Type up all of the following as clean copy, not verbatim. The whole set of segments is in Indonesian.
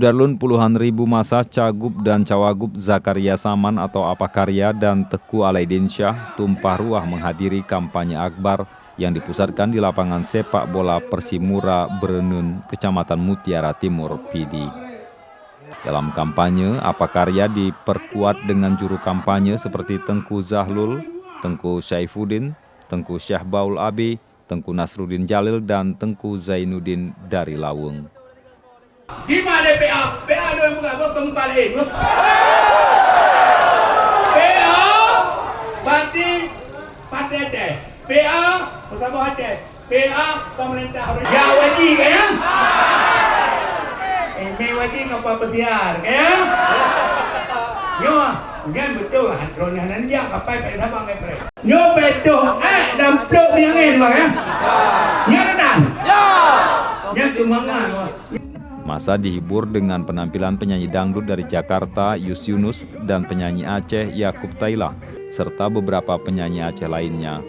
Sudarlun, puluhan ribu massa Cagup dan Cawagup Zakaria Saman atau Apakarya dan Teku Alaidinsyah tumpah ruah menghadiri kampanye akbar yang dipusatkan di lapangan sepak bola Persimura Berenun, Kecamatan Mutiara Timur, Pidi. Dalam kampanye, Apakarya diperkuat dengan juru kampanye seperti Tengku Zahlul, Tengku Syaifuddin, Tengku Syahbaul Abi, Tengku Nasruddin Jalil, dan Tengku Zainuddin dari Laweng. Gimana PA? PA ada yang mengaku kembali. PA berarti partai deh. PA pertama hati. PA pemerintah harus ya wajib kaya. Ini wajib apa petiar kaya? Yo, jangan betul hadronnya nanti apa pai sama ngepre. Yo betul dan pluk yang ini bang ya. Ya kan? Ya. Ya tumangan. Masa dihibur dengan penampilan penyanyi dangdut dari Jakarta, Yus Yunus, dan penyanyi Aceh, Yakub Taila, serta beberapa penyanyi Aceh lainnya.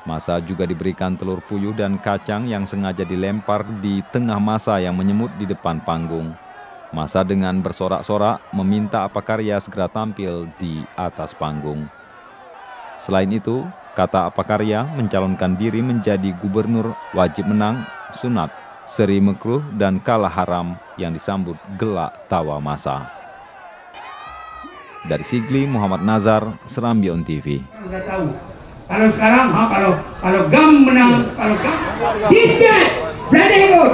Masa juga diberikan telur puyuh dan kacang yang sengaja dilempar di tengah masa yang menyemut di depan panggung. Masa dengan bersorak-sorak meminta Apakarya segera tampil di atas panggung. Selain itu, kata Apakarya mencalonkan diri menjadi gubernur wajib menang, sunat, seri mekruh, dan kalah haram yang disambut gelak tawa massa. Dari Sigli, Muhammad Nazar, Serambion TV. Sudah tahu. Kalau sekarang, kalau GAM menang, kalau GAM, disket, berani ikut,